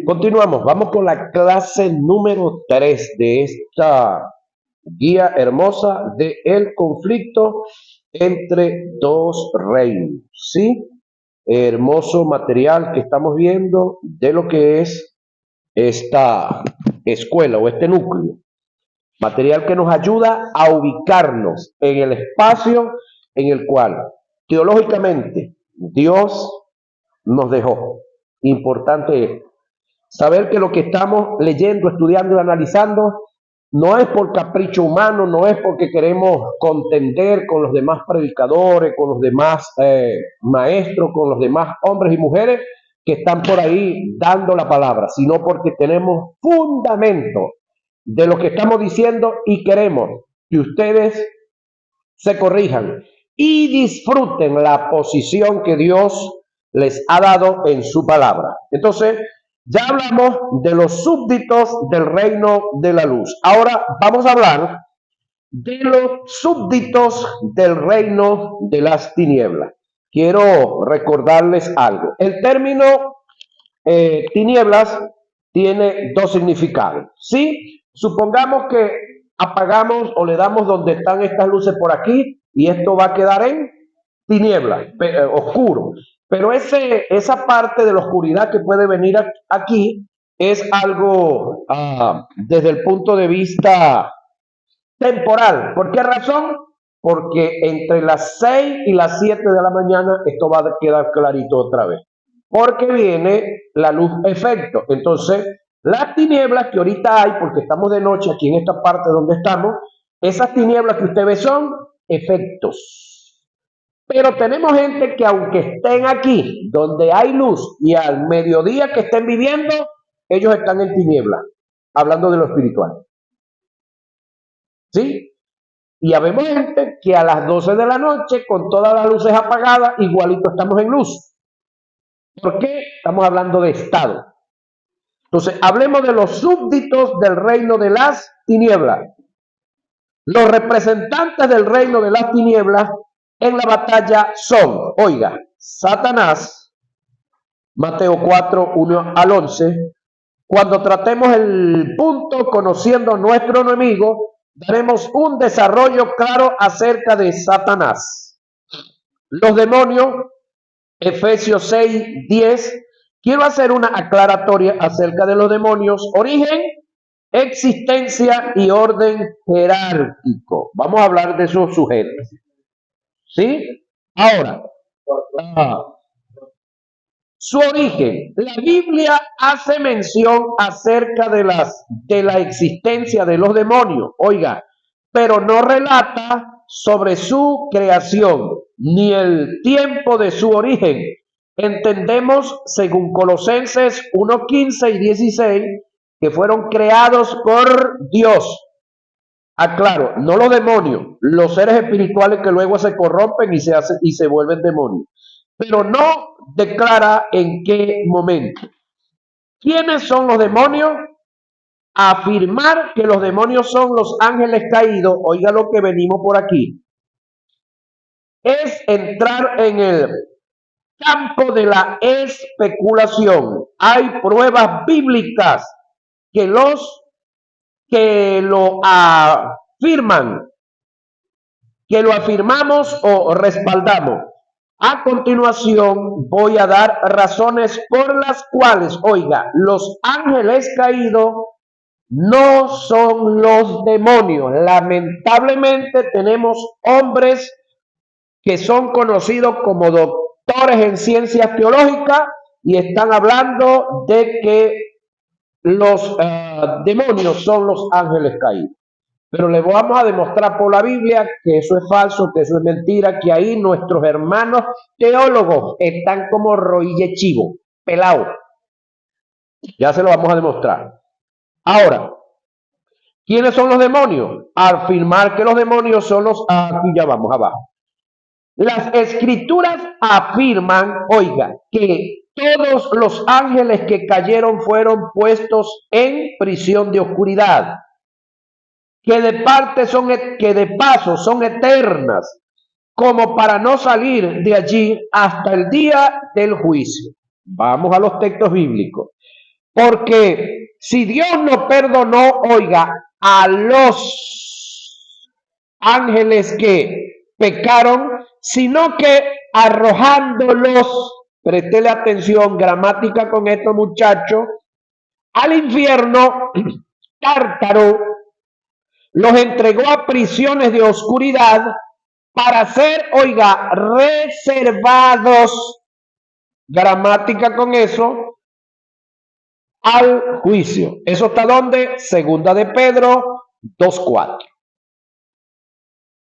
Continuamos, vamos con la clase número 3 de esta guía hermosa de el conflicto entre dos reinos, ¿sí? Hermoso material que estamos viendo de lo que es esta escuela o este núcleo. Material que nos ayuda a ubicarnos en el espacio en el cual teológicamente Dios nos dejó. Importante es saber que lo que estamos leyendo, estudiando y analizando no es por capricho humano, no es porque queremos contender con los demás predicadores, con los demás maestros, con los demás hombres y mujeres que están por ahí dando la palabra, sino porque tenemos fundamento de lo que estamos diciendo y queremos que ustedes se corrijan y disfruten la posición que Dios les ha dado en su palabra. Entonces, ya hablamos de los súbditos del reino de la luz. Ahora vamos a hablar de los súbditos del reino de las tinieblas. Quiero recordarles algo. El término tinieblas tiene dos significados. ¿Sí? Supongamos que apagamos o le damos donde están estas luces por aquí y esto va a quedar en tinieblas, oscuro. Pero esa parte de la oscuridad que puede venir aquí es algo desde el punto de vista temporal. ¿Por qué razón? Porque entre las 6 y las 7 de la mañana esto va a quedar clarito otra vez. Porque viene la luz efecto. Entonces, las tinieblas que ahorita hay, porque estamos de noche aquí en esta parte donde estamos, esas tinieblas que usted ve son efectos. Pero tenemos gente que aunque estén aquí, donde hay luz, y al mediodía que estén viviendo, ellos están en tinieblas, hablando de lo espiritual. ¿Sí? Y habemos gente que a las 12 de la noche, con todas las luces apagadas, igualito estamos en luz. ¿Por qué? Estamos hablando de estado. Entonces, hablemos de los súbditos del reino de las tinieblas. Los representantes del reino de las tinieblas en la batalla son, oiga, Satanás, Mateo 4, 1 al 11. Cuando tratemos el punto conociendo a nuestro enemigo, daremos un desarrollo claro acerca de Satanás. Los demonios, Efesios 6, 10. Quiero hacer una aclaratoria acerca de los demonios. Origen, existencia y orden jerárquico. Vamos a hablar de esos sujetos. ¿Sí? Ahora, su origen. La Biblia hace mención acerca de la existencia de los demonios, oiga, pero no relata sobre su creación ni el tiempo de su origen. Entendemos, según Colosenses 1:15 y 16, que fueron creados por Dios. Aclaro, no los demonios, los seres espirituales que luego se corrompen y se vuelven demonios. Pero no declara en qué momento. ¿Quiénes son los demonios? Afirmar que los demonios son los ángeles caídos, oiga lo que venimos por aquí, es entrar en el campo de la especulación. Hay pruebas bíblicas que lo afirman, que lo afirmamos o respaldamos. A continuación voy a dar razones por las cuales, oiga, los ángeles caídos no son los demonios. Lamentablemente tenemos hombres que son conocidos como doctores en ciencias teológicas y están hablando de que los demonios son los ángeles caídos. Pero le vamos a demostrar por la Biblia que eso es falso, que eso es mentira, que ahí nuestros hermanos teólogos están como roille chivo, pelados. Ya se lo vamos a demostrar. Ahora, ¿quiénes son los demonios? Afirmar que los demonios son los... Aquí ya vamos abajo. Las escrituras afirman, oiga, que todos los ángeles que cayeron fueron puestos en prisión de oscuridad, que de paso son eternas, como para no salir de allí hasta el día del juicio. Vamos a los textos bíblicos. Porque si Dios no perdonó, oiga, a los ángeles que pecaron, sino que arrojándolos, préstele atención, gramática con esto, muchachos, al infierno, Tártaro, los entregó a prisiones de oscuridad para ser, oiga, reservados, gramática con eso, al juicio. ¿Eso está donde? Segunda de Pedro 2:4.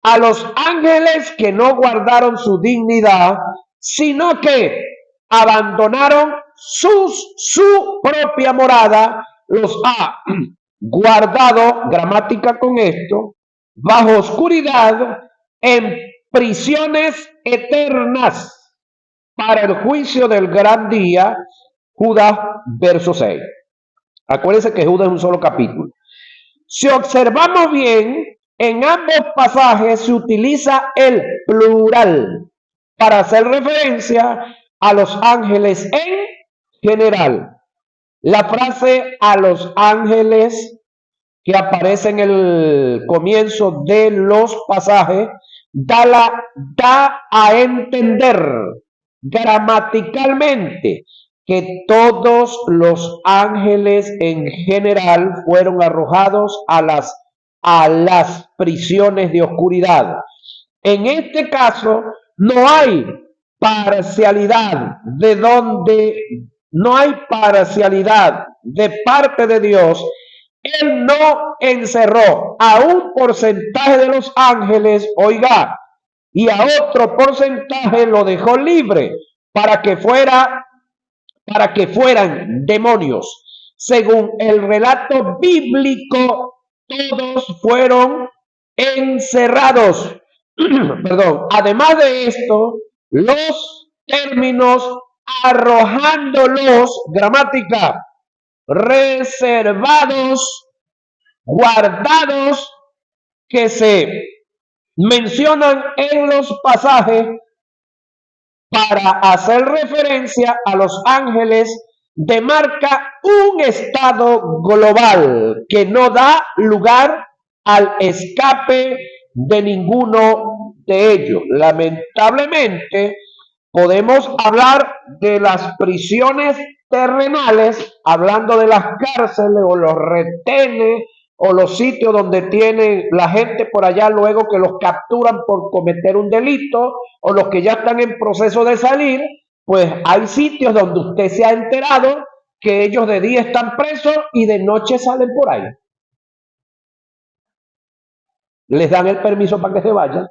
A los ángeles que no guardaron su dignidad, sino que abandonaron su propia morada, los ha guardado, gramática con esto, bajo oscuridad, en prisiones eternas para el juicio del gran día. Judas, verso 6. Acuérdense que Judas es un solo capítulo. Si observamos bien, en ambos pasajes se utiliza el plural para hacer referencia a los ángeles en general. La frase a los ángeles que aparece en el comienzo de los pasajes da a entender gramaticalmente que todos los ángeles en general fueron arrojados a las prisiones de oscuridad. En este caso no hay parcialidad no hay parcialidad de parte de Dios. Él no encerró a un porcentaje de los ángeles, oiga, y a otro porcentaje lo dejó libre para que fueran demonios. Según el relato bíblico, todos fueron encerrados. Perdón. Además de esto, los términos arrojándolos, gramática, reservados, guardados, que se mencionan en los pasajes para hacer referencia a los ángeles, demarca un estado global que no da lugar al escape de ninguno de ellos. Lamentablemente, podemos hablar de las prisiones terrenales, hablando de las cárceles o los retenes o los sitios donde tienen la gente por allá luego que los capturan por cometer un delito, o los que ya están en proceso de salir. Pues hay sitios donde usted se ha enterado que ellos de día están presos y de noche salen por ahí. Les dan el permiso para que se vayan.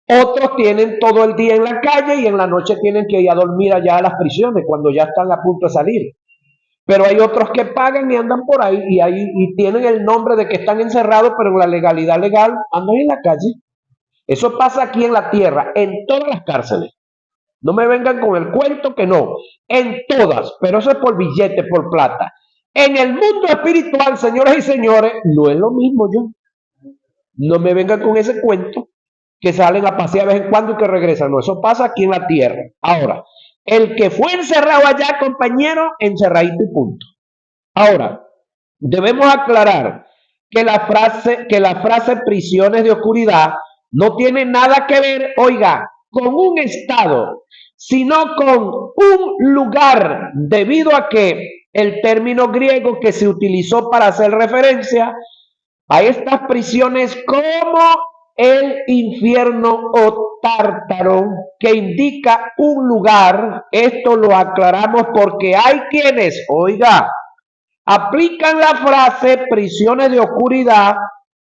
Otros tienen todo el día en la calle y en la noche tienen que ir a dormir allá a las prisiones cuando ya están a punto de salir. Pero hay otros que pagan y andan por ahí y tienen el nombre de que están encerrados, pero en la legalidad legal andan en la calle. Eso pasa aquí en la tierra, en todas las cárceles. No me vengan con el cuento que no, en todas, pero eso es por billete, por plata. En el mundo espiritual, señoras y señores, no es lo mismo yo. No me vengan con ese cuento que salen a pasear de vez en cuando y que regresan. No, eso pasa aquí en la tierra. Ahora, el que fue encerrado allá, compañero, encerradito y punto. Ahora, debemos aclarar que la frase prisiones de oscuridad no tiene nada que ver, oiga, con un estado, sino con un lugar, debido a que el término griego que se utilizó para hacer referencia a estas prisiones como el infierno o Tártaro, que indica un lugar. Esto lo aclaramos porque hay quienes, oiga, aplican la frase prisiones de oscuridad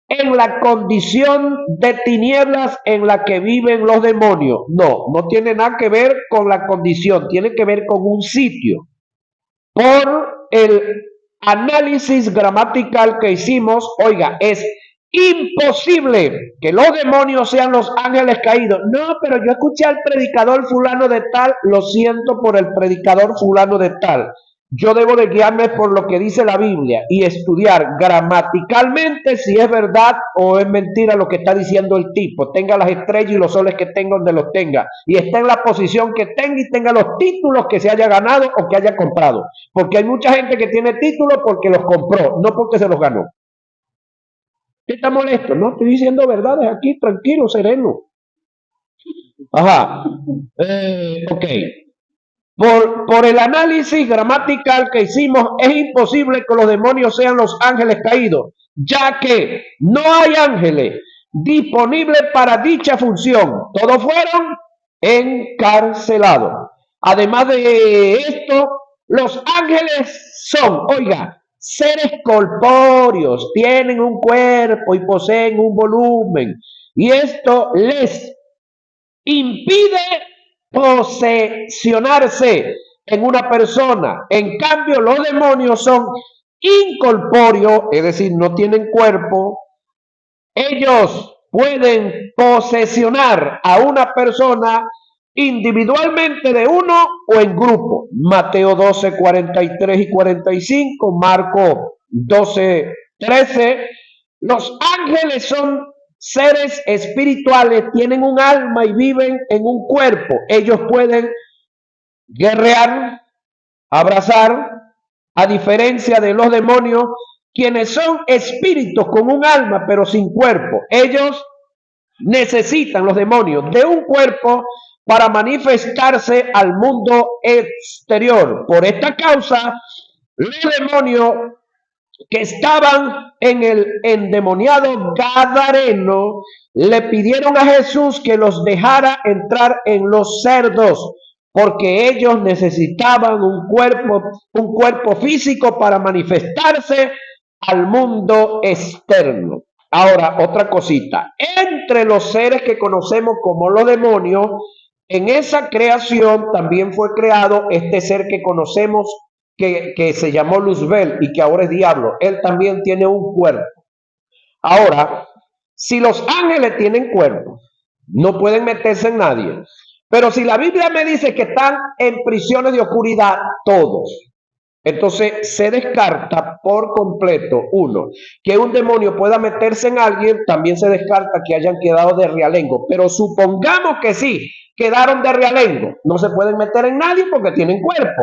en la condición de tinieblas en la que viven los demonios. No, no tiene nada que ver con la condición, tiene que ver con un sitio. Por el análisis gramatical que hicimos, oiga, es imposible que los demonios sean los ángeles caídos. No, pero yo escuché al predicador fulano de tal, lo siento por el predicador fulano de tal. yo debo de guiarme por lo que dice la Biblia y estudiar gramaticalmente si es verdad o es mentira lo que está diciendo el tipo. Tenga las estrellas y los soles que tenga donde los tenga. Y esté en la posición que tenga y tenga los títulos que se haya ganado o que haya comprado. Porque hay mucha gente que tiene títulos porque los compró, no porque se los ganó. ¿Qué está molesto? No, estoy diciendo verdades aquí, tranquilo, sereno. Ajá. Ok. Por el análisis gramatical que hicimos, es imposible que los demonios sean los ángeles caídos, ya que no hay ángeles disponibles para dicha función. Todos fueron encarcelados. Además de esto, los ángeles son, oiga, seres corpóreos, tienen un cuerpo y poseen un volumen. Y esto les impide posesionarse en una persona. En cambio, los demonios son incorpóreos, es decir, no tienen cuerpo. Ellos pueden posesionar a una persona individualmente de uno o en grupo. Mateo 12, 43 y 45, Marco 12, 13. Los ángeles son seres espirituales, tienen un alma y viven en un cuerpo. Ellos pueden guerrear, abrazar, a diferencia de los demonios, quienes son espíritus con un alma pero sin cuerpo. Ellos necesitan, los demonios, de un cuerpo para manifestarse al mundo exterior. Por esta causa, los demonios que estaban en el endemoniado Gadareno le pidieron a Jesús que los dejara entrar en los cerdos, porque ellos necesitaban un cuerpo físico para manifestarse al mundo externo. Ahora, otra cosita, entre los seres que conocemos como los demonios, en esa creación también fue creado este ser que conocemos que se llamó Luzbel y que ahora es diablo. Él también tiene un cuerpo. Ahora, si los ángeles tienen cuerpo, no pueden meterse en nadie. Pero si la Biblia me dice que están en prisiones de oscuridad, todos, entonces se descarta por completo, uno, que un demonio pueda meterse en alguien, también se descarta que hayan quedado de realengo. Pero supongamos que sí, quedaron de realengo, no se pueden meter en nadie porque tienen cuerpo.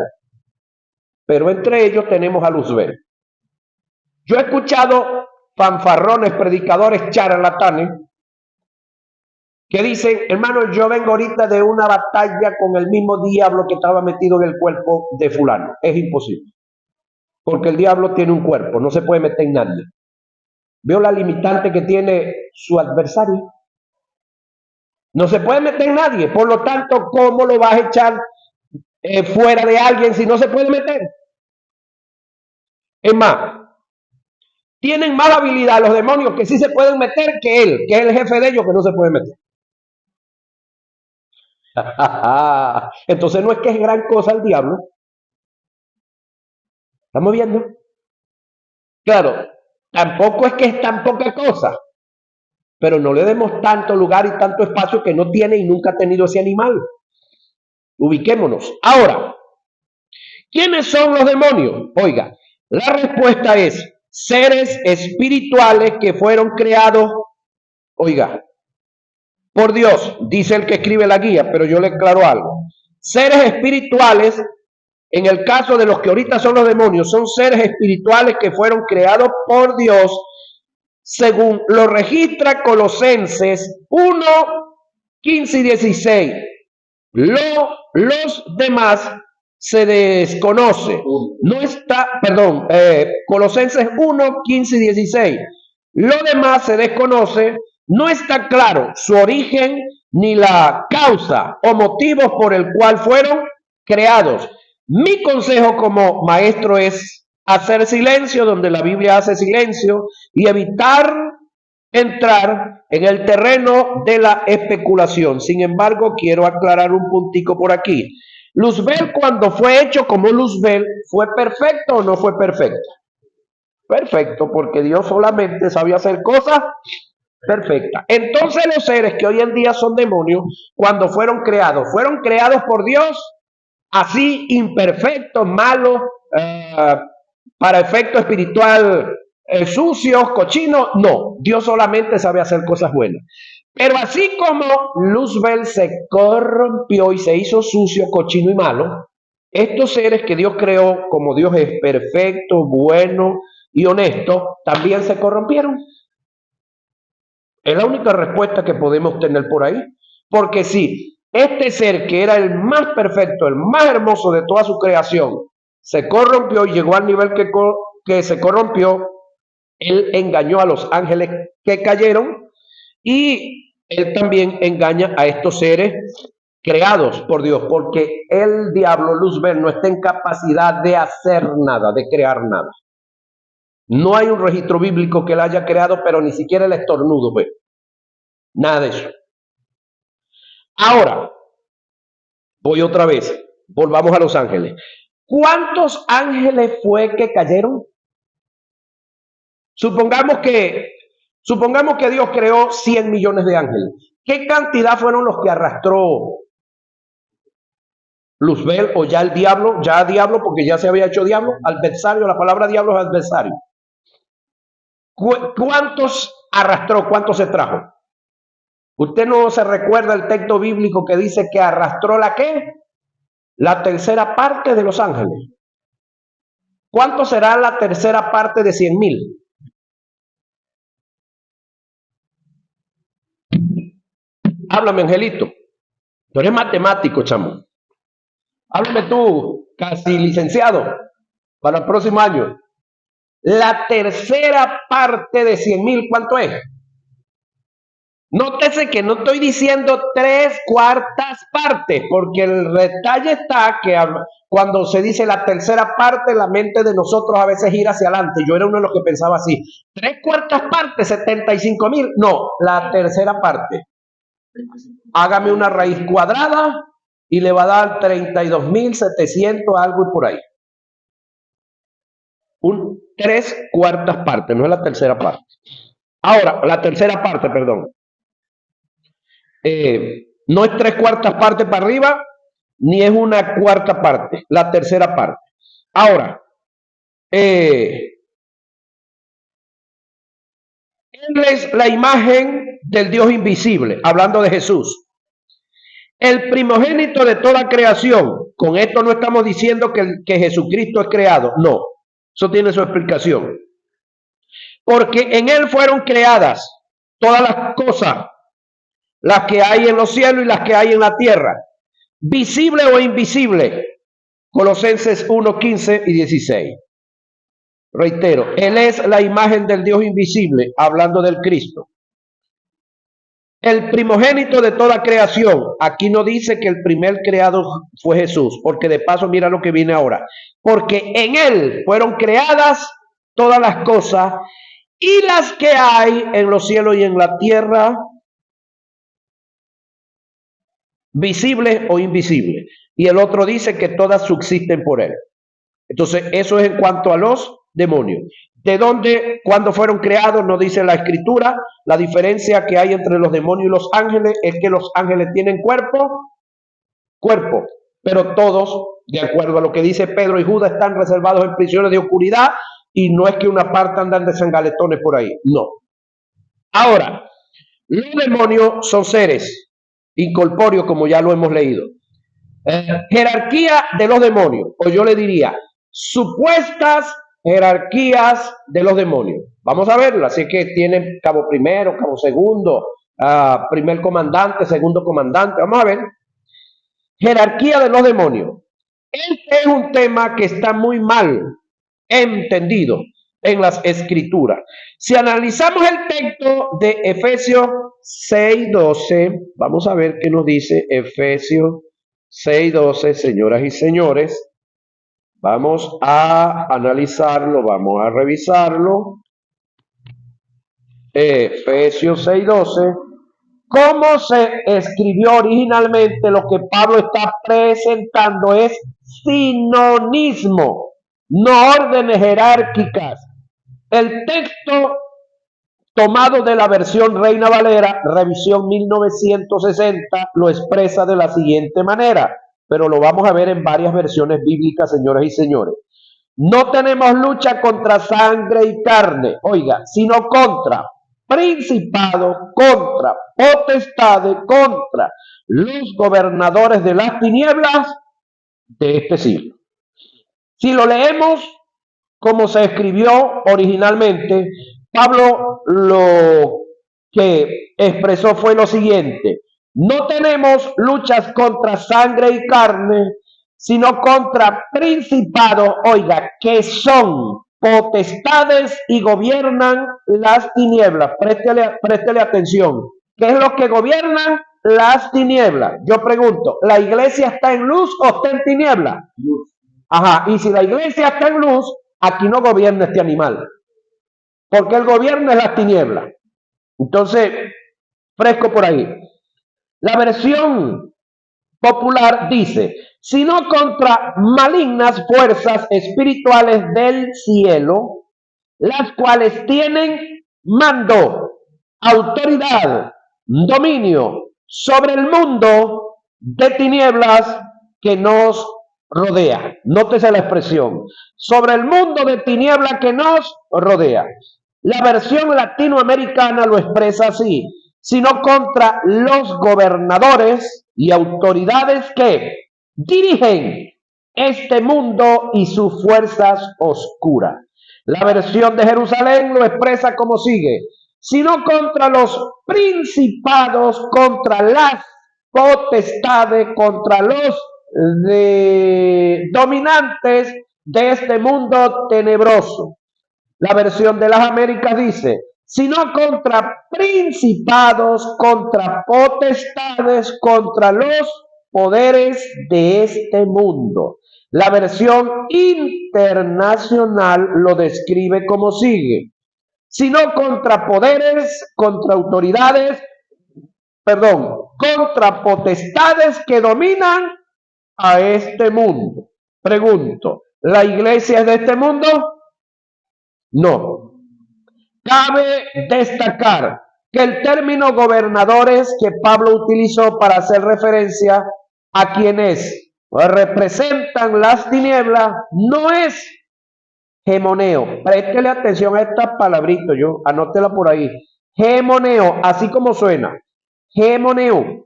Pero entre ellos tenemos a Luzbel. Yo he escuchado fanfarrones, predicadores, charlatanes, que dicen, hermano, yo vengo ahorita de una batalla con el mismo diablo que estaba metido en el cuerpo de fulano. Es imposible. Porque el diablo tiene un cuerpo, no se puede meter en nadie. Veo la limitante que tiene su adversario. No se puede meter en nadie. Por lo tanto, ¿cómo lo vas a echar fuera de alguien si no se puede meter? Es más, tienen más habilidad los demonios que sí se pueden meter que él, que es el jefe de ellos que no se puede meter. Entonces no es que es gran cosa el diablo. ¿Estamos viendo? Claro, tampoco es que es tan poca cosa, pero no le demos tanto lugar y tanto espacio que no tiene y nunca ha tenido ese animal. Ubiquémonos. Ahora, ¿quiénes son los demonios? Oiga, la respuesta es seres espirituales que fueron creados, oiga, por Dios, dice el que escribe la guía, pero yo le aclaro algo. Seres espirituales, en el caso de los que ahorita son los demonios, son seres espirituales que fueron creados por Dios, según lo registra Colosenses 1, 15 y 16. Los demás se desconoce. No está, perdón, Colosenses 1, 15 y 16. Lo demás se desconoce, no está claro su origen ni la causa o motivos por el cual fueron creados. Mi consejo como maestro es hacer silencio donde la Biblia hace silencio y evitar entrar en el terreno de la especulación. Sin embargo, quiero aclarar un puntico por aquí. Luzbel, cuando fue hecho como Luzbel, ¿fue perfecto o no fue perfecto? Perfecto, porque Dios solamente sabía hacer cosas perfectas. Entonces los seres que hoy en día son demonios, cuando fueron creados por Dios, así imperfectos, malos, para efecto espiritual sucios, cochinos. No, Dios solamente sabe hacer cosas buenas. Pero así como Luzbel se corrompió y se hizo sucio, cochino y malo, estos seres que Dios creó, como Dios es perfecto, bueno y honesto, también se corrompieron. Es la única respuesta que podemos tener por ahí. Porque si este ser que era el más perfecto, el más hermoso de toda su creación, se corrompió y llegó al nivel que se corrompió, él engañó a los ángeles que cayeron y él también engaña a estos seres creados por Dios, porque el diablo, Luzbel, no está en capacidad de hacer nada, de crear nada. No hay un registro bíblico que él haya creado, pero ni siquiera el estornudo, pues. Nada de eso. Ahora, voy otra vez, volvamos a los ángeles. ¿Cuántos ángeles fue que cayeron? Supongamos que Dios creó 100 millones de ángeles. ¿Qué cantidad fueron los que arrastró Luzbel o ya el diablo? Ya diablo, porque ya se había hecho diablo. Adversario, la palabra diablo es adversario. ¿Cuántos arrastró? ¿Cuántos se trajo? ¿Usted no se recuerda el texto bíblico que dice que arrastró la qué? La tercera parte de los ángeles. ¿Cuánto será la tercera parte de 100,000? Háblame, Angelito. Tú eres matemático, chamo. Háblame tú, casi licenciado, para el próximo año. La tercera parte de 100,000, ¿cuánto es? Nótese que no estoy diciendo 3/4 partes, porque el detalle está que cuando se dice la tercera parte, la mente de nosotros a veces gira hacia adelante. Yo era uno de los que pensaba así. 3/4 partes, 75,000. No, la tercera parte. Hágame una raíz cuadrada y le va a dar 32,700 algo y por ahí. 3/4 partes, no es la tercera parte. Ahora, la tercera parte, perdón. No es 3/4 partes para arriba, ni es una cuarta parte, la tercera parte. Ahora, él es la imagen del Dios invisible, hablando de Jesús. El primogénito de toda creación. Con esto no estamos diciendo que Jesucristo es creado, no. Eso tiene su explicación. Porque en él fueron creadas todas las cosas, las que hay en los cielos y las que hay en la tierra, visible o invisible. Colosenses 1, 15 y 16. Reitero, él es la imagen del Dios invisible, hablando del Cristo. El primogénito de toda creación. Aquí no dice que el primer creado fue Jesús, porque de paso mira lo que viene ahora. Porque en él fueron creadas todas las cosas y las que hay en los cielos y en la tierra, visibles o invisibles. Y el otro dice que todas subsisten por él. Entonces, eso es en cuanto a los demonios. ¿De dónde, cuándo fueron creados? No dice la Escritura. La diferencia que hay entre los demonios y los ángeles es que los ángeles tienen cuerpo, pero todos, de acuerdo a lo que dice Pedro y Judas, están reservados en prisiones de oscuridad y no es que una parte andan de sangaletones por ahí, no. Ahora, los demonios son seres incorpóreos, como ya lo hemos leído. Jerarquía de los demonios, o yo le diría, supuestas jerarquías de los demonios. Vamos a verlo, así que tienen cabo primero, cabo segundo, primer comandante, segundo comandante. Vamos a ver. Jerarquía de los demonios. Este es un tema que está muy mal entendido en las escrituras. Si analizamos el texto de Efesios 6:12, vamos a ver qué nos dice Efesios 6:12, señoras y señores. Vamos a analizarlo, vamos a revisarlo. Efesios 6:12. ¿Cómo se escribió originalmente? Lo que Pablo está presentando es sinonismo, no órdenes jerárquicas. El texto tomado de la versión Reina Valera, revisión 1960, lo expresa de la siguiente manera, pero lo vamos a ver en varias versiones bíblicas, señoras y señores. No tenemos lucha contra sangre y carne, oiga, sino contra principados, contra potestades, contra los gobernadores de las tinieblas de este siglo. Si lo leemos como se escribió originalmente, Pablo lo que expresó fue lo siguiente: no tenemos luchas contra sangre y carne, sino contra principados, oiga, que son potestades y gobiernan las tinieblas. Préstele atención. ¿Qué es lo que gobiernan las tinieblas? Yo pregunto, ¿la iglesia está en luz o está en tinieblas? Luz. Ajá, y si la iglesia está en luz, aquí no gobierna este animal, porque el gobierno es la tiniebla. Entonces, fresco por ahí. La versión popular dice, sino contra malignas fuerzas espirituales del cielo, las cuales tienen mando, autoridad, dominio sobre el mundo de tinieblas que nos rodea. Nótese la expresión, sobre el mundo de tinieblas que nos rodea. La versión latinoamericana lo expresa así, sino contra los gobernadores y autoridades que dirigen este mundo y sus fuerzas oscuras. La versión de Jerusalén lo expresa como sigue, sino contra los principados, contra las potestades, contra los dominantes de este mundo tenebroso. La versión de las Américas dice, sino contra principados, contra potestades, contra los poderes de este mundo. La versión internacional lo describe como sigue, sino contra poderes, contra autoridades, contra potestades que dominan a este mundo. Pregunto, ¿la iglesia es de este mundo? No. Cabe destacar que el término gobernadores que Pablo utilizó para hacer referencia a quienes representan las tinieblas no es hemoneo. Préstele atención a esta palabrita, yo anótela por ahí. Hemoneo, así como suena. Hemoneo.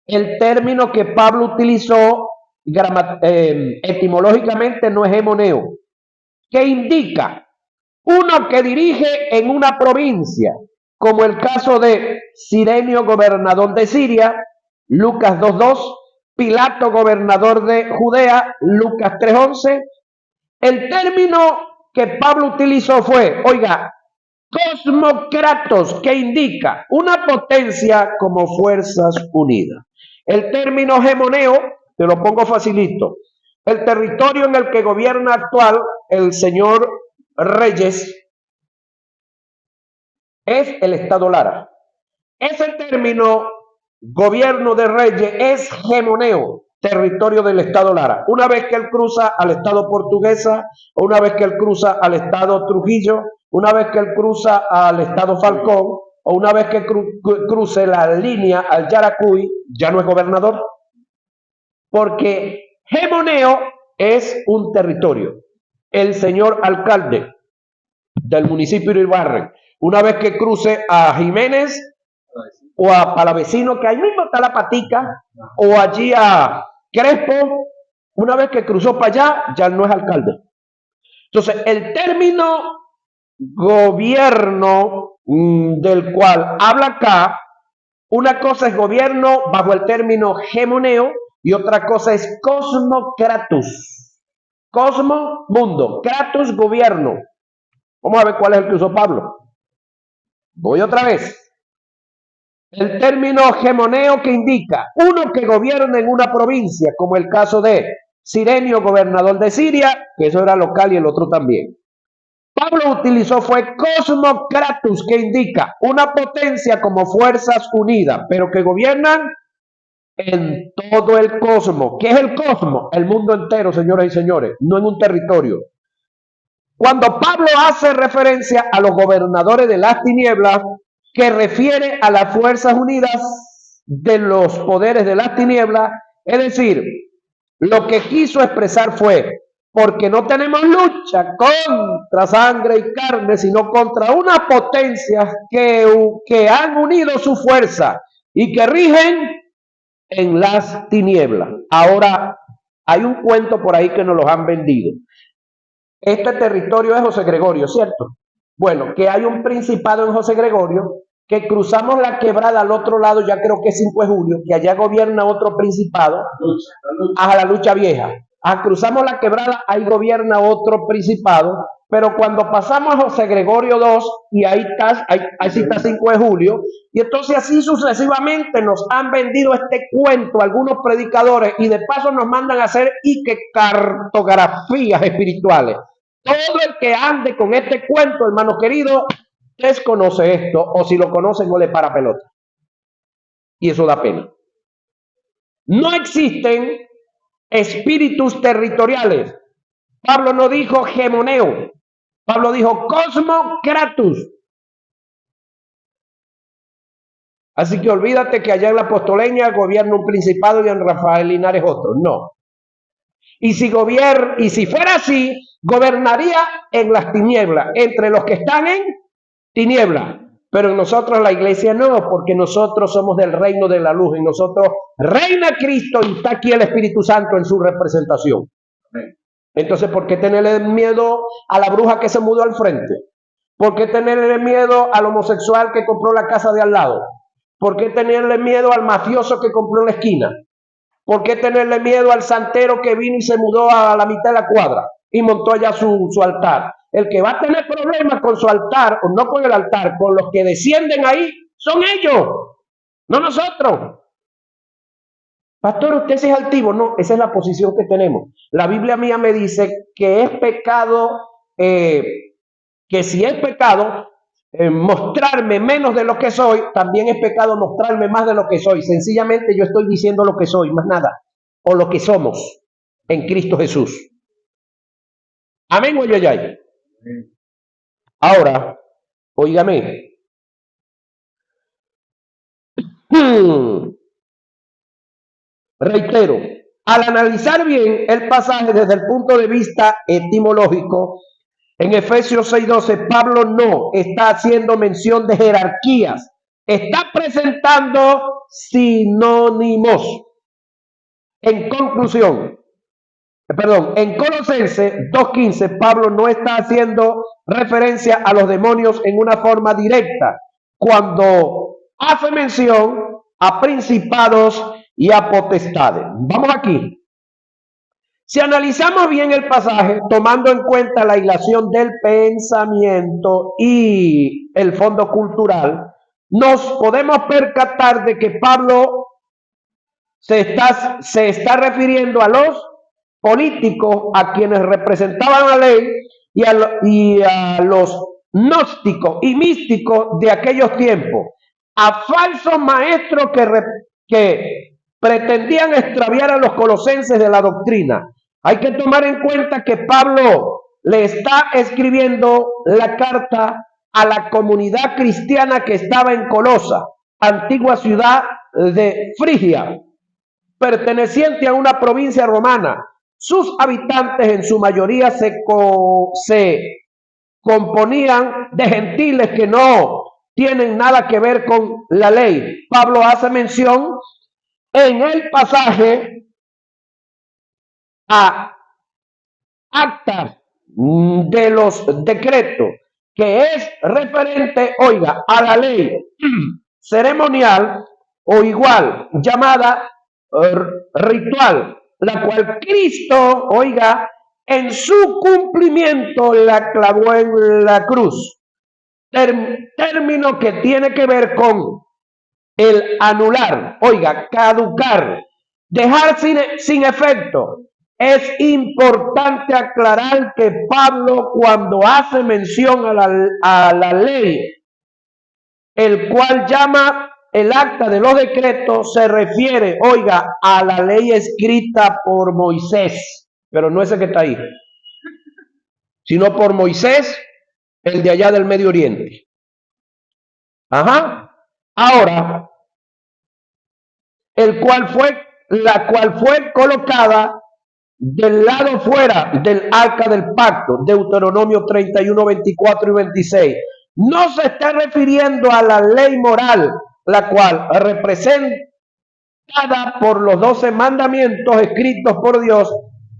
El término que Pablo utilizó etimológicamente no es hemoneo, que indica uno que dirige en una provincia, como el caso de Cirenio, gobernador de Siria, Lucas 2:2, Pilato, gobernador de Judea, Lucas 3:11. El término que Pablo utilizó fue, oiga, cosmocratos, que indica una potencia como fuerzas unidas. El término hemoneo, te lo pongo facilito, el territorio en el que gobierna actual el señor Reyes es el Estado Lara. Ese término, gobierno de Reyes, es hemoneo, territorio del Estado Lara. Una vez que él cruza al Estado Portuguesa, una vez que él cruza al Estado Trujillo, una vez que él cruza al Estado Falcón, o una vez que cruce la línea al Yaracuy, ya no es gobernador, porque hemoneo es un territorio. El señor alcalde del municipio de Ibarren, una vez que cruce a Jiménez o a Palavecino, que ahí mismo está la Patica, o allí a Crespo, una vez que cruzó para allá, ya no es alcalde. Entonces, el término gobierno del cual habla acá, una cosa es gobierno bajo el término hemoneo y otra cosa es cosmocratus. Cosmo, mundo, kratos, gobierno. Vamos a ver cuál es el que usó Pablo. Voy otra vez. El término hemoneo, que indica uno que gobierna en una provincia, como el caso de Cirenio, gobernador de Siria, que eso era local y el otro también. Pablo utilizó fue cosmocratus, que indica una potencia como fuerzas unidas, pero que gobiernan en todo el cosmos. ¿Qué es el cosmos? El mundo entero, señoras y señores, no en un territorio. Cuando Pablo hace referencia a los gobernadores de las tinieblas, que refiere a las fuerzas unidas de los poderes de las tinieblas, es decir, lo que quiso expresar fue porque no tenemos lucha contra sangre y carne, sino contra unas potencias que han unido su fuerza y que rigen en las tinieblas. Ahora, hay un cuento por ahí que nos los han vendido. Este territorio es José Gregorio, ¿cierto? Bueno, que hay un principado en José Gregorio, que cruzamos la quebrada al otro lado, ya creo que es 5 de julio, que allá gobierna otro principado, a la lucha vieja. Cruzamos la quebrada, ahí gobierna otro principado, pero cuando pasamos a José Gregorio II, y ahí sí está 5 de julio, y entonces así sucesivamente nos han vendido este cuento algunos predicadores, y de paso nos mandan a hacer cartografías espirituales. Todo el que ande con este cuento, hermano querido, desconoce esto, o si lo conoce no le para pelota. Y eso da pena. No existen espíritus territoriales. Pablo no dijo gemoneo. Pablo dijo cosmocratus. Así que olvídate que allá en la Apostoleña gobierna un principado y en Rafael Linares otro. No. Y si fuera así, gobernaría en las tinieblas, entre los que están en tinieblas. Pero nosotros, la iglesia, no, porque nosotros somos del reino de la luz. En nosotros reina Cristo y está aquí el Espíritu Santo en su representación. Entonces, ¿por qué tenerle miedo a la bruja que se mudó al frente? ¿Por qué tenerle miedo al homosexual que compró la casa de al lado? ¿Por qué tenerle miedo al mafioso que compró en la esquina? ¿Por qué tenerle miedo al santero que vino y se mudó a la mitad de la cuadra y montó allá su altar? El que va a tener problemas con su altar, o no con el altar, con los que descienden ahí, son ellos, no nosotros. Pastor, usted es altivo. No, esa es la posición que tenemos. La Biblia mía me dice que es pecado, que si es pecado mostrarme menos de lo que soy, también es pecado mostrarme más de lo que soy. Sencillamente yo estoy diciendo lo que soy, más nada, o lo que somos en Cristo Jesús. Amén o yayay. Ahora, óigame. Reitero, al analizar bien el pasaje desde el punto de vista etimológico, en Efesios 6:12, Pablo no está haciendo mención de jerarquías, está presentando sinónimos. En conclusión, en Colosenses 2:15, Pablo no está haciendo referencia a los demonios en una forma directa, cuando hace mención a principados y a potestades. Vamos aquí. Si analizamos bien el pasaje, tomando en cuenta la hilación del pensamiento y el fondo cultural, nos podemos percatar de que Pablo se está refiriendo a los políticos, a quienes representaban la ley y a los gnósticos y místicos de aquellos tiempos, a falsos maestros que pretendían extraviar a los colosenses de la doctrina. Hay que tomar en cuenta que Pablo le está escribiendo la carta a la comunidad cristiana que estaba en Colosa, antigua ciudad de Frigia, perteneciente a una provincia romana. Sus habitantes en su mayoría se componían de gentiles que no tienen nada que ver con la ley. Pablo hace mención en el pasaje a actas de los decretos, que es referente, oiga, a la ley ceremonial o igual llamada ritual, la cual Cristo, oiga, en su cumplimiento la clavó en la cruz. Término que tiene que ver con el anular, oiga, caducar, dejar sin efecto. Es importante aclarar que Pablo, cuando hace mención a la ley, el cual llama el acta de los decretos, se refiere, oiga, a la ley escrita por Moisés, pero no ese que está ahí, sino por Moisés, el de allá del Medio Oriente. Ajá. Ahora, la cual fue colocada del lado fuera del arca del pacto, Deuteronomio 31, 24 y 26, no se está refiriendo a la ley moral, la cual representada por los 12 mandamientos escritos por Dios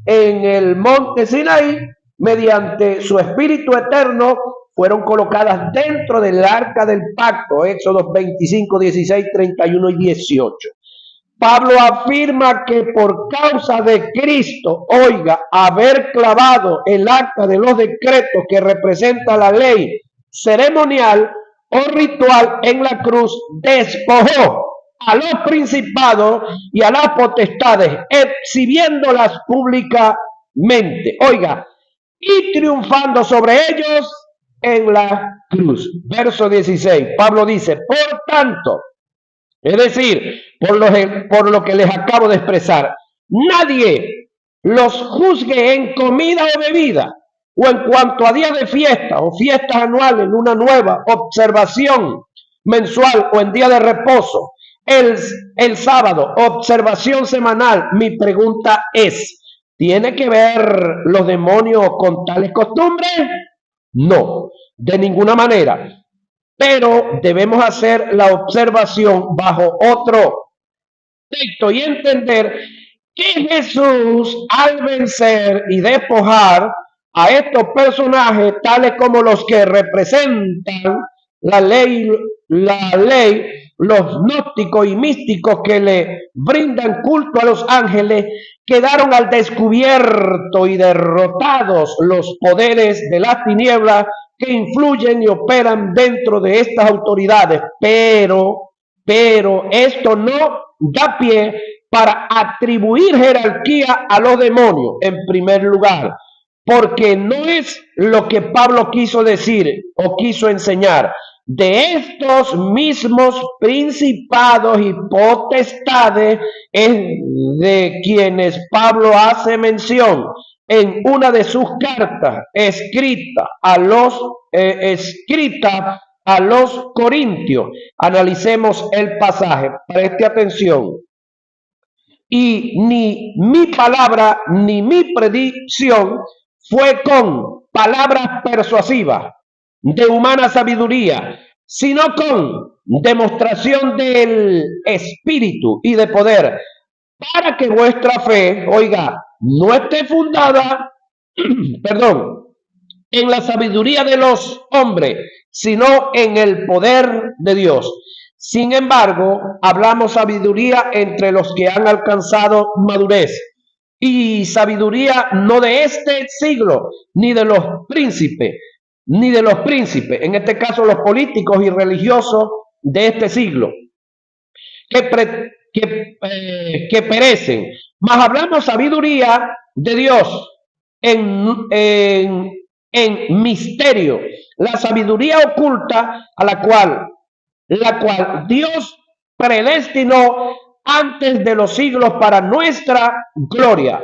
en el monte Sinaí, mediante su Espíritu eterno, fueron colocadas dentro del arca del pacto, Éxodo 25, 16, 31 y 18. Pablo afirma que por causa de Cristo, oiga, haber clavado el arca de los decretos que representa la ley ceremonial o ritual en la cruz, despojó a los principados y a las potestades, exhibiéndolas públicamente, oiga, y triunfando sobre ellos en la cruz. Verso 16, Pablo dice, por tanto, es decir, por lo que les acabo de expresar, nadie los juzgue en comida o bebida, o en cuanto a días de fiesta o fiestas anuales, luna nueva, observación mensual o en día de reposo, el sábado, observación semanal. Mi pregunta es, ¿tiene que ver los demonios con tales costumbres? No, de ninguna manera. Pero debemos hacer la observación bajo otro texto y entender que Jesús, al vencer y despojar a estos personajes, tales como los que representan la ley, los gnósticos y místicos que le brindan culto a los ángeles, quedaron al descubierto y derrotados los poderes de las tinieblas que influyen y operan dentro de estas autoridades, pero esto no da pie para atribuir jerarquía a los demonios en primer lugar, porque no es lo que Pablo quiso decir o quiso enseñar. De estos mismos principados y potestades es de quienes Pablo hace mención en una de sus cartas escrita a los Corintios. Analicemos el pasaje, preste atención. Y ni mi palabra ni mi predicción fue con palabras persuasivas de humana sabiduría, sino con demostración del Espíritu y de poder, para que vuestra fe, oiga, no esté fundada, perdón, en la sabiduría de los hombres, sino en el poder de Dios. Sin embargo, hablamos sabiduría entre los que han alcanzado madurez, y sabiduría no de este siglo, ni de los príncipes, en este caso los políticos y religiosos de este siglo, que perecen, mas hablamos sabiduría de Dios en misterio, la sabiduría oculta a la cual Dios predestinó antes de los siglos para nuestra gloria,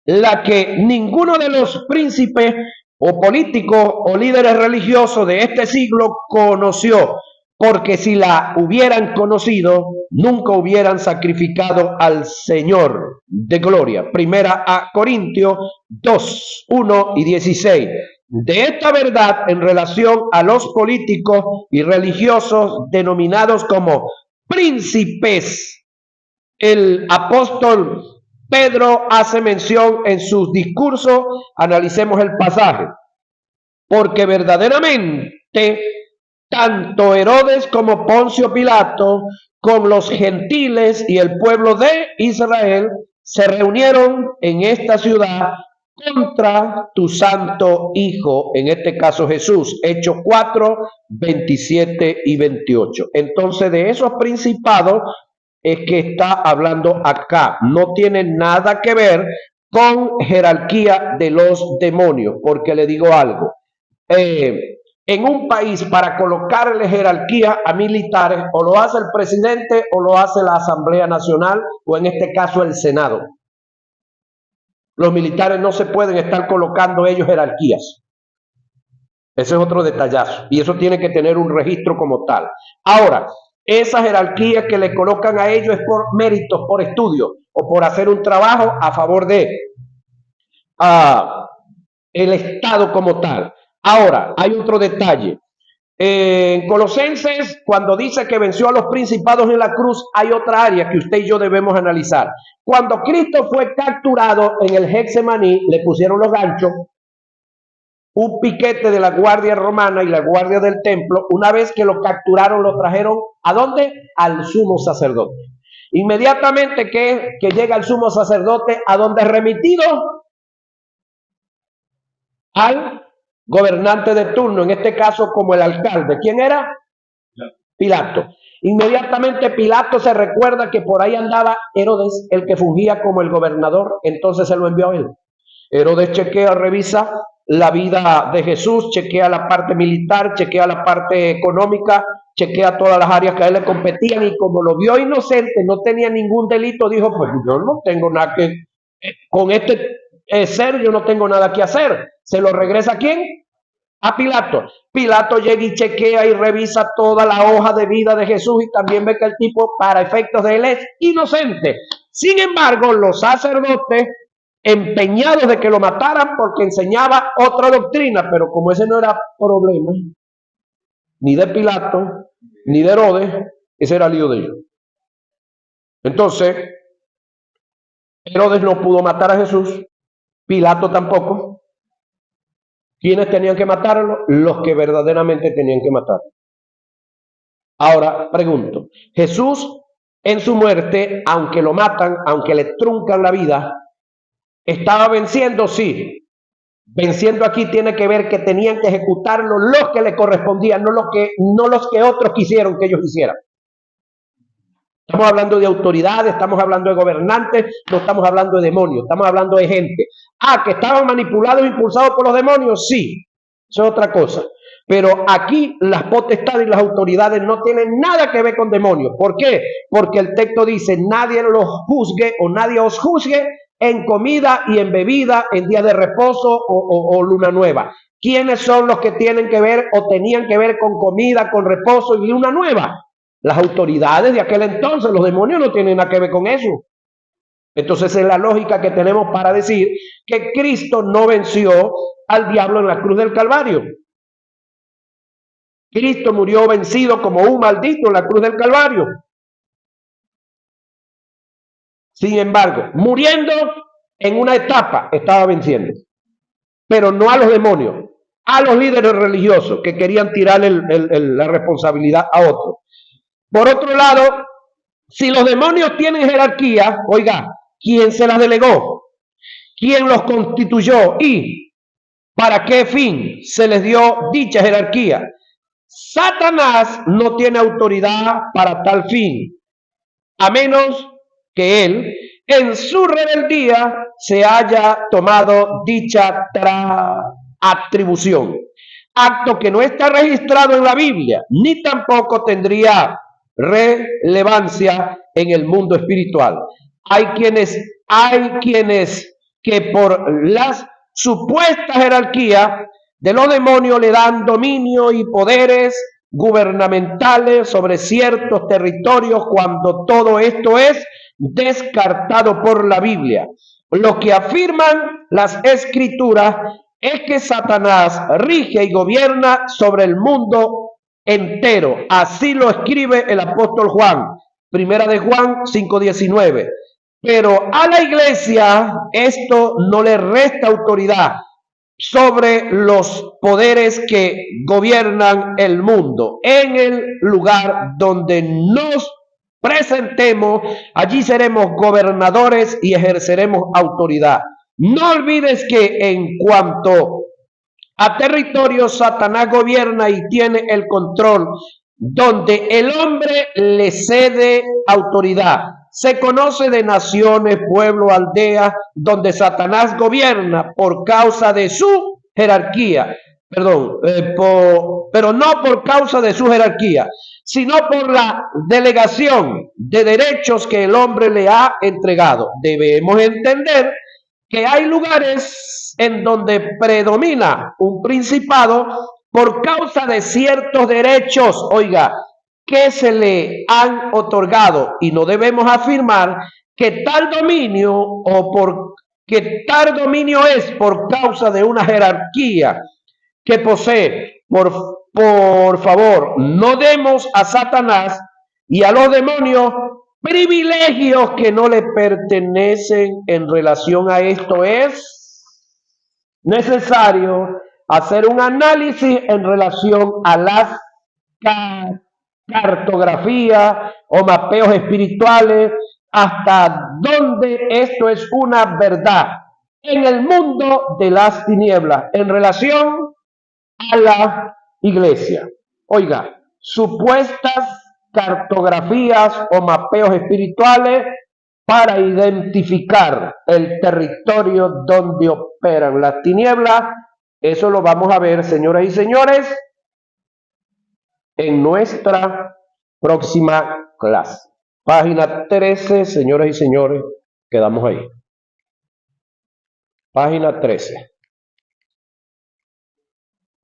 la que ninguno de los príncipes o políticos o líderes religiosos de este siglo conoció, porque si la hubieran conocido, nunca hubieran sacrificado al Señor de gloria. Primera a Corintios 2, 1 y 16. De esta verdad en relación a los políticos y religiosos denominados como príncipes, el apóstol Pedro hace mención en sus discursos. Analicemos el pasaje. Porque verdaderamente tanto Herodes como Poncio Pilato, con los gentiles y el pueblo de Israel, se reunieron en esta ciudad contra tu santo Hijo, en este caso Jesús. Hechos 4, 27 y 28. Entonces, de esos principados es que está hablando acá. No tiene nada que ver con jerarquía de los demonios, porque le digo algo. En un país, para colocarle jerarquía a militares, o lo hace el presidente o lo hace la Asamblea Nacional, o en este caso el Senado. Los militares no se pueden estar colocando ellos jerarquías. Ese es otro detallazo. Y eso tiene que tener un registro como tal. Ahora, esa jerarquía que le colocan a ellos es por méritos, por estudio, o por hacer un trabajo a favor de el Estado como tal. Ahora, hay otro detalle. En Colosenses, cuando dice que venció a los principados en la cruz, hay otra área que usted y yo debemos analizar. Cuando Cristo fue capturado en el Getsemaní, le pusieron los ganchos, un piquete de la guardia romana y la guardia del templo. Una vez que lo capturaron, lo trajeron ¿a dónde? Al sumo sacerdote. Inmediatamente que llega el sumo sacerdote, ¿a dónde es remitido? Al gobernante de turno, en este caso como el alcalde. ¿Quién era? Pilato. Inmediatamente Pilato se recuerda que por ahí andaba Herodes, el que fungía como el gobernador, entonces se lo envió a él. Herodes chequea, revisa la vida de Jesús, chequea la parte militar, chequea la parte económica, chequea todas las áreas que a él le competían, y como lo vio inocente, no tenía ningún delito, dijo, pues yo no tengo nada que, con este ser yo no tengo nada que hacer. ¿Se lo regresa a quién? A Pilato. Pilato llega y chequea y revisa toda la hoja de vida de Jesús y también ve que el tipo, para efectos de él, es inocente. Sin embargo, los sacerdotes, empeñados de que lo mataran porque enseñaba otra doctrina, pero como ese no era problema ni de Pilato ni de Herodes, ese era el lío de ellos. Entonces, Herodes no pudo matar a Jesús, Pilato tampoco. ¿Quiénes tenían que matarlo? Los que verdaderamente tenían que matarlo. Ahora, pregunto, Jesús en su muerte, aunque lo matan, aunque le truncan la vida, ¿estaba venciendo? Sí. Venciendo aquí tiene que ver que tenían que ejecutarlo los que le correspondían, no los que otros quisieron que ellos hicieran. Estamos hablando de autoridades, estamos hablando de gobernantes, no estamos hablando de demonios, estamos hablando de gente. Que estaban manipulados e impulsados por los demonios, sí, eso es otra cosa. Pero aquí las potestades y las autoridades no tienen nada que ver con demonios. ¿Por qué? Porque el texto dice, nadie los juzgue o nadie os juzgue en comida y en bebida, en días de reposo o luna nueva. ¿Quiénes son los que tienen que ver o tenían que ver con comida, con reposo y luna nueva? Las autoridades de aquel entonces. Los demonios no tienen nada que ver con eso. Entonces es la lógica que tenemos para decir que Cristo no venció al diablo en la cruz del Calvario. Cristo murió vencido como un maldito en la cruz del Calvario. Sin embargo, muriendo en una etapa estaba venciendo, pero no a los demonios, a los líderes religiosos que querían tirar la responsabilidad a otros. Por otro lado, si los demonios tienen jerarquía, oiga, ¿quién se las delegó? ¿Quién los constituyó? ¿Y para qué fin se les dio dicha jerarquía? Satanás no tiene autoridad para tal fin, a menos que él, en su rebeldía, se haya tomado dicha atribución. Acto que no está registrado en la Biblia, ni tampoco tendría relevancia en el mundo espiritual. Hay quienes que por las supuestas jerarquías de los demonios le dan dominio y poderes gubernamentales sobre ciertos territorios, cuando todo esto es descartado por la Biblia. Lo que afirman las escrituras es que Satanás rige y gobierna sobre el mundo entero. Así lo escribe el apóstol Juan, primera de Juan 5:19. Pero a la iglesia esto no le resta autoridad sobre los poderes que gobiernan el mundo. En el lugar donde nos presentemos, allí seremos gobernadores y ejerceremos autoridad. No olvides que en cuanto a territorio, Satanás gobierna y tiene el control, donde el hombre le cede autoridad. Se conoce de naciones, pueblos, aldeas, donde Satanás gobierna por causa de su jerarquía. Pero no por causa de su jerarquía, sino por la delegación de derechos que el hombre le ha entregado. Debemos entender que hay lugares en donde predomina un principado por causa de ciertos derechos, oiga, que se le han otorgado, y no debemos afirmar que tal dominio o por que tal dominio es por causa de una jerarquía que posee. Por favor, no demos a Satanás y a los demonios privilegios que no le pertenecen. En relación a esto es necesario hacer un análisis en relación a las cartografías o mapeos espirituales, hasta donde esto es una verdad en el mundo de las tinieblas en relación a la iglesia. Oiga, supuestas cartografías o mapeos espirituales para identificar el territorio donde operan las tinieblas. Eso lo vamos a ver, señoras y señores, en nuestra próxima clase. Página 13, señoras y señores, quedamos ahí. Página 13.